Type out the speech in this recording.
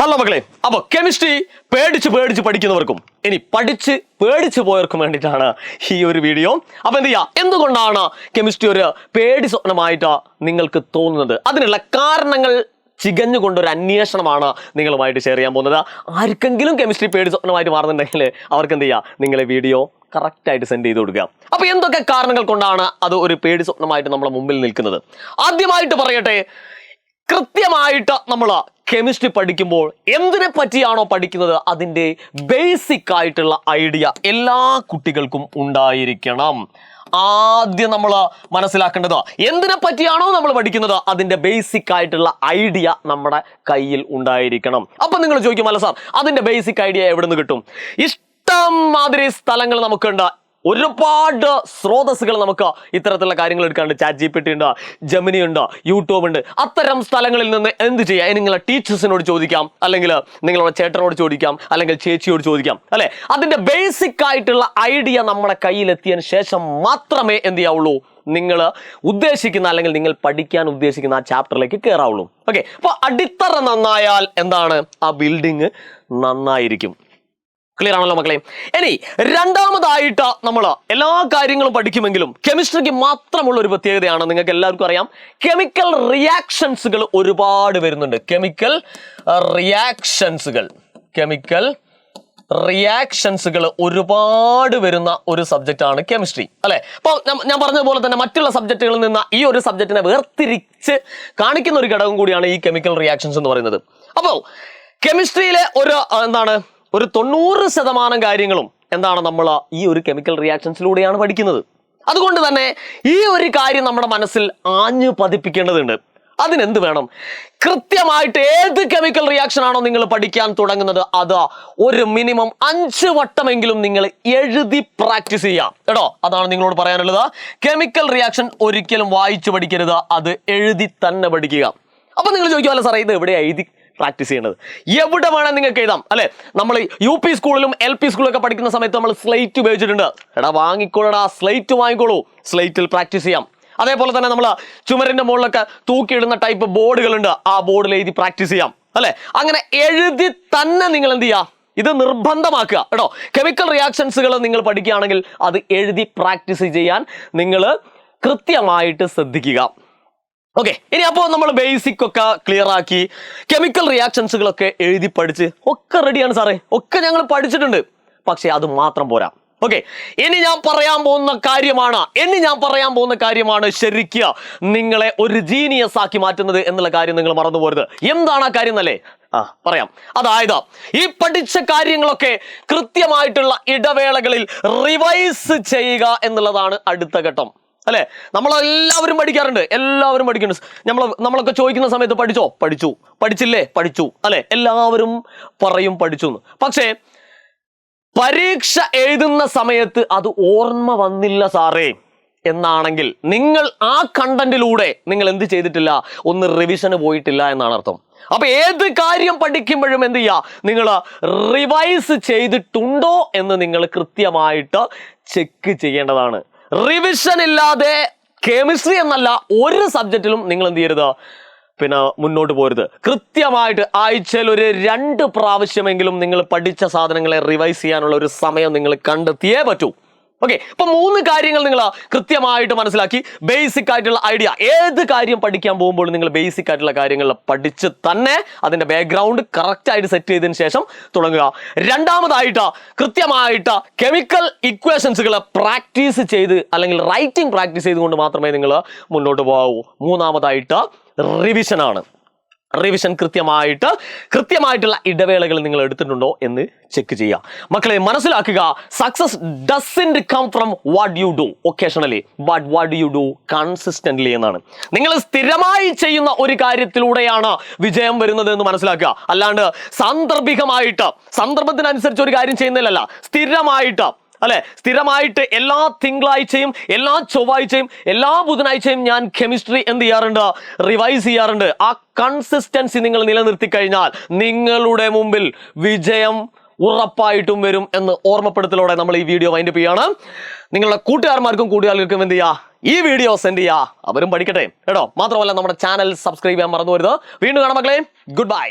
Hello മക്കളെ, അപ്പോൾ chemistry പേടിച്ച് പഠിക്കുന്നവർക്കും ഇനി പഠിച്ച് പേടിച്ച് പോയവർക്കും വേണ്ടിയിട്ടാണ് ഈ ഒരു വീഡിയോ. അപ്പോൾ എന്ത് ചെയ്യുക, എന്തുകൊണ്ടാണ് കെമിസ്ട്രി ഒരു പേടി സ്വപ്നമായിട്ട് നിങ്ങൾക്ക് തോന്നുന്നത്? അതിനുള്ള കാരണങ്ങൾ ചികഞ്ഞുകൊണ്ടൊരു അന്വേഷണമാണ് നിങ്ങളുമായിട്ട് ഷെയർ ചെയ്യാൻ പോകുന്നത്. ആർക്കെങ്കിലും കെമിസ്ട്രി പേടി സ്വപ്നമായിട്ട് മാറുന്നുണ്ടെങ്കിൽ അവർക്ക് എന്ത് ചെയ്യുക, നിങ്ങളെ വീഡിയോ കറക്റ്റായിട്ട് സെൻഡ് ചെയ്ത് കൊടുക്കുക. അപ്പോൾ എന്തൊക്കെ കാരണങ്ങൾ കൊണ്ടാണ് അത് ഒരു പേടി സ്വപ്നമായിട്ട് നമ്മുടെ മുമ്പിൽ നിൽക്കുന്നത്? ആദ്യമായിട്ട് പറയട്ടെ, കൃത്യമായിട്ട് നമ്മൾ കെമിസ്ട്രി പഠിക്കുമ്പോൾ എന്തിനെ പറ്റിയാണോ പഠിക്കുന്നത് അതിൻ്റെ ബേസിക് ആയിട്ടുള്ള ഐഡിയ എല്ലാ കുട്ടികൾക്കും ഉണ്ടായിരിക്കണം. ആദ്യം നമ്മൾ മനസ്സിലാക്കേണ്ടത് എന്തിനെ പറ്റിയാണോ നമ്മൾ പഠിക്കുന്നത് അതിൻ്റെ ബേസിക് ആയിട്ടുള്ള ഐഡിയ നമ്മുടെ കയ്യിൽ ഉണ്ടായിരിക്കണം. അപ്പം നിങ്ങൾ ചോദിക്കും, അല്ല സാർ, അതിൻ്റെ ബേസിക് ഐഡിയ എവിടെ നിന്ന് കിട്ടും? ഇഷ്ടം മാതിരി സ്ഥലങ്ങൾ നമുക്കുണ്ട്, ഒരുപാട് സ്രോതസ്സുകൾ നമുക്ക് ഇത്തരത്തിലുള്ള കാര്യങ്ങൾ എടുക്കാണ്ട്. ചാറ്റ് GPT ഉണ്ട്, ജെമിനി ഉണ്ട്, യൂട്യൂബ് ഉണ്ട്. അത്തരം സ്ഥലങ്ങളിൽ നിന്ന് എന്ത് ചെയ്യാം? നിങ്ങളെ ടീച്ചേഴ്സിനോട് ചോദിക്കാം, അല്ലെങ്കിൽ നിങ്ങളുടെ ചേട്ടനോട് ചോദിക്കാം, അല്ലെങ്കിൽ ചേച്ചിയോട് ചോദിക്കാം, അല്ലെ? അതിന്റെ ബേസിക് ആയിട്ടുള്ള ഐഡിയ നമ്മുടെ കയ്യിലെത്തിയതിന് ശേഷം മാത്രമേ എന്ത് ചെയ്യാവുള്ളൂ, നിങ്ങൾ ഉദ്ദേശിക്കുന്ന അല്ലെങ്കിൽ നിങ്ങൾ പഠിക്കാൻ ഉദ്ദേശിക്കുന്ന ആ ചാപ്റ്ററിലേക്ക് കയറാവുള്ളൂ. ഓക്കെ, അപ്പോൾ അടിത്തറ നന്നായാൽ എന്താണ്, ആ ബിൽഡിങ് നന്നായിരിക്കും. ക്ലിയർ ആണല്ലോ മക്കളെ? ഇനി രണ്ടാമതായിട്ട് നമ്മൾ എല്ലാ കാര്യങ്ങളും പഠിക്കുമെങ്കിലും കെമിസ്ട്രിക്ക് മാത്രമുള്ള ഒരു പ്രത്യേകതയാണ്, നിങ്ങൾക്ക് എല്ലാവർക്കും അറിയാം, കെമിക്കൽ റിയാക്ഷൻസുകൾ ഒരുപാട് വരുന്നുണ്ട്. കെമിക്കൽ റിയാക്ഷൻസുകൾ ഒരുപാട് വരുന്ന ഒരു സബ്ജക്റ്റാണ് കെമിസ്ട്രി, അല്ലെ? അപ്പോൾ ഞാൻ പറഞ്ഞതുപോലെ തന്നെ മറ്റുള്ള സബ്ജക്റ്റുകളിൽ നിന്ന് ഈ ഒരു സബ്ജക്റ്റിനെ വേർതിരിച്ച് കാണിക്കുന്ന ഒരു ഘടകം കൂടിയാണ് ഈ കെമിക്കൽ റിയാക്ഷൻസ് എന്ന് പറയുന്നത്. അപ്പോൾ കെമിസ്ട്രിയിലെ ഒരു 90% കാര്യങ്ങളും എന്താണ്, നമ്മൾ ഈ ഒരു കെമിക്കൽ റിയാക്ഷൻസിലൂടെയാണ് പഠിക്കുന്നത്. അതുകൊണ്ട് തന്നെ ഈ ഒരു കാര്യം നമ്മുടെ മനസ്സിൽ ആഞ്ഞു പതിപ്പിക്കേണ്ടതുണ്ട്. അതിനെന്ത് വേണം? കൃത്യമായിട്ട് ഏത് കെമിക്കൽ റിയാക്ഷൻ ആണോ നിങ്ങൾ പഠിക്കാൻ തുടങ്ങുന്നത് അത് ഒരു മിനിമം 5 വട്ടമെങ്കിലും നിങ്ങൾ എഴുതി പ്രാക്ടീസ് ചെയ്യാം കേട്ടോ. അതാണ് നിങ്ങളോട് പറയാനുള്ളത്. കെമിക്കൽ റിയാക്ഷൻ ഒരിക്കലും വായിച്ചു പഠിക്കരുത്, അത് എഴുതി തന്നെ പഠിക്കുക. അപ്പൊ നിങ്ങൾ ചോദിക്കുമല്ലോ, സാറേ ഇത് എവിടെയാണ് എഴുതി പ്രാക്ടീസ് ചെയ്യേണ്ടത്? എവിടെ വേണം നിങ്ങൾക്ക് എഴുതാം, അല്ലെ? നമ്മൾ UP സ്കൂളിലും LP സ്കൂളിലൊക്കെ പഠിക്കുന്ന സമയത്ത് നമ്മൾ സ്ലേറ്റ് ഉപയോഗിച്ചിട്ടുണ്ട്. വാങ്ങിക്കോളടാ, സ്ലേറ്റ് വാങ്ങിക്കോളൂ, സ്ലേറ്റിൽ പ്രാക്ടീസ് ചെയ്യാം. അതേപോലെ തന്നെ നമ്മൾ ചുമരിന്റെ മുകളിലൊക്കെ തൂക്കിയിടുന്ന ടൈപ്പ് ബോർഡുകളുണ്ട്, ആ ബോർഡിൽ എഴുതി പ്രാക്ടീസ് ചെയ്യാം, അല്ലെ? അങ്ങനെ എഴുതി തന്നെ നിങ്ങൾ എന്ത് ചെയ്യുക, ഇത് നിർബന്ധമാക്കുക കേട്ടോ. കെമിക്കൽ റിയാക്ഷൻസുകൾ നിങ്ങൾ പഠിക്കുകയാണെങ്കിൽ അത് എഴുതി പ്രാക്ടീസ് ചെയ്യാൻ നിങ്ങൾ കൃത്യമായിട്ട് ശ്രദ്ധിക്കുക. ഓക്കെ, ഇനി അപ്പോൾ നമ്മൾ ബേസിക് ഒക്കെ ക്ലിയർ ആക്കി, കെമിക്കൽ റിയാക്ഷൻസുകളൊക്കെ എഴുതി പഠിച്ച് ഒക്കെ റെഡിയാണ് സാറേ, ഒക്കെ ഞങ്ങൾ പഠിച്ചിട്ടുണ്ട്. പക്ഷെ അത് മാത്രം പോരാ. ഓക്കെ, ഇനി ഞാൻ പറയാൻ പോകുന്ന കാര്യമാണ് ശരിക്കും നിങ്ങളെ ഒരു ജീനിയസ് ആക്കി മാറ്റുന്നത് എന്നുള്ള കാര്യം നിങ്ങൾ മറന്നു പോരുത്. എന്താണ് ആ കാര്യം എന്നല്ലേ? പറയാം. അതായത് ഈ പഠിച്ച കാര്യങ്ങളൊക്കെ കൃത്യമായിട്ടുള്ള ഇടവേളകളിൽ റിവൈസ് ചെയ്യുക എന്നുള്ളതാണ് അടുത്ത ഘട്ടം, അല്ലെ? നമ്മളെല്ലാവരും പഠിക്കാറുണ്ട്, നമ്മളൊക്കെ ചോദിക്കുന്ന സമയത്ത് പഠിച്ചു, പഠിച്ചില്ലേ, പഠിച്ചു, അല്ലെ? എല്ലാവരും പറയും പഠിച്ചു. പക്ഷേ പരീക്ഷ എഴുതുന്ന സമയത്ത് അത് ഓർമ്മ വന്നില്ല സാറേ എന്നാണെങ്കിൽ നിങ്ങൾ ആ കണ്ടന്റിലൂടെ നിങ്ങൾ എന്ത് ചെയ്തിട്ടില്ല, ഒന്ന് റിവിഷന് പോയിട്ടില്ല എന്നാണ് അർത്ഥം. അപ്പൊ ഏത് കാര്യം പഠിക്കുമ്പോഴും എന്ത് ചെയ്യുക, നിങ്ങൾ റിവൈസ് ചെയ്തിട്ടുണ്ടോ എന്ന് നിങ്ങൾ കൃത്യമായിട്ട് ചെക്ക് ചെയ്യേണ്ടതാണ്. റിവിഷൻ ഇല്ലാതെ കെമിസ്ട്രി എന്നല്ല ഒരു സബ്ജക്റ്റിലും നിങ്ങൾ എന്ത് ചെയ്യരുത്, മുന്നോട്ട് പോരുത്. കൃത്യമായിട്ട് ആഴ്ചയിൽ ഒരു 2 പ്രാവശ്യമെങ്കിലും നിങ്ങൾ പഠിച്ച സാധനങ്ങളെ റിവൈസ് ചെയ്യാനുള്ള ഒരു സമയം നിങ്ങൾ കണ്ടെത്തിയേ പറ്റൂ. ഓക്കെ, ഇപ്പൊ 3 കാര്യങ്ങൾ നിങ്ങൾ കൃത്യമായിട്ട് മനസ്സിലാക്കി. ബേസിക് ആയിട്ടുള്ള ഐഡിയ, ഏത് കാര്യം പഠിക്കാൻ പോകുമ്പോൾ നിങ്ങൾ ബേസിക് ആയിട്ടുള്ള കാര്യങ്ങൾ പഠിച്ച് തന്നെ അതിന്റെ ബാക്ക്ഗ്രൗണ്ട് കറക്റ്റ് ആയിട്ട് സെറ്റ് ചെയ്തതിന് ശേഷം തുടങ്ങുക. രണ്ടാമതായിട്ട് കൃത്യമായിട്ട് കെമിക്കൽ ഇക്വേഷൻസുകൾ പ്രാക്ടീസ് ചെയ്ത് അല്ലെങ്കിൽ റൈറ്റിംഗ് പ്രാക്ടീസ് ചെയ്തുകൊണ്ട് മാത്രമേ നിങ്ങൾ മുന്നോട്ട് പോകാവൂ. മൂന്നാമതായിട്ട് റിവിഷനാണ്. റിവിഷൻ കൃത്യമായിട്ടുള്ള ഇടവേളകൾ നിങ്ങൾ എടുത്തിട്ടുണ്ടോ എന്ന് ചെക്ക് ചെയ്യുക. മക്കളെ മനസ്സിലാക്കുക, success doesn't come from what you do occasionally but what you do consistently എന്നാണ്. നിങ്ങൾ സ്ഥിരമായി ചെയ്യുന്ന ഒരു കാര്യത്തിലൂടെയാണ് വിജയം വരുന്നത് എന്ന് മനസ്സിലാക്കുക. അല്ലാണ്ട് സന്ദർഭത്തിനനുസരിച്ച് ഒരു കാര്യം ചെയ്യുന്നില്ലല്ല, സ്ഥിരമായിട്ട് എല്ലാ തിങ്കളാഴ്ചയും, എല്ലാ ചൊവ്വാഴ്ചയും, എല്ലാ ബുധനാഴ്ചയും ഞാൻ കെമിസ്ട്രി എന്ത് ചെയ്യാറുണ്ട്, റിവൈസ് ചെയ്യാറുണ്ട്. ആ കൺസിസ്റ്റൻസി നിങ്ങൾ നിലനിർത്തി കഴിഞ്ഞാൽ നിങ്ങളുടെ മുമ്പിൽ വിജയം ഉറപ്പായിട്ടും വരും എന്ന് ഓർമ്മപ്പെടുത്തലോടെ നമ്മൾ ഈ വീഡിയോ വൈൻഡപ്പ് ചെയ്യാണ്. നിങ്ങളുടെ കൂട്ടുകാർക്കും എന്ത് ചെയ്യുക, ഈ വീഡിയോ സെൻഡ് ചെയ്യുക, അവരും പഠിക്കട്ടെ കേട്ടോ. മാത്രമല്ല നമ്മുടെ ചാനൽ സബ്സ്ക്രൈബ് ചെയ്യാൻ മറന്നു വരുത്. വീണ്ടും കാണാം മക്കളെ, ഗുഡ് ബൈ.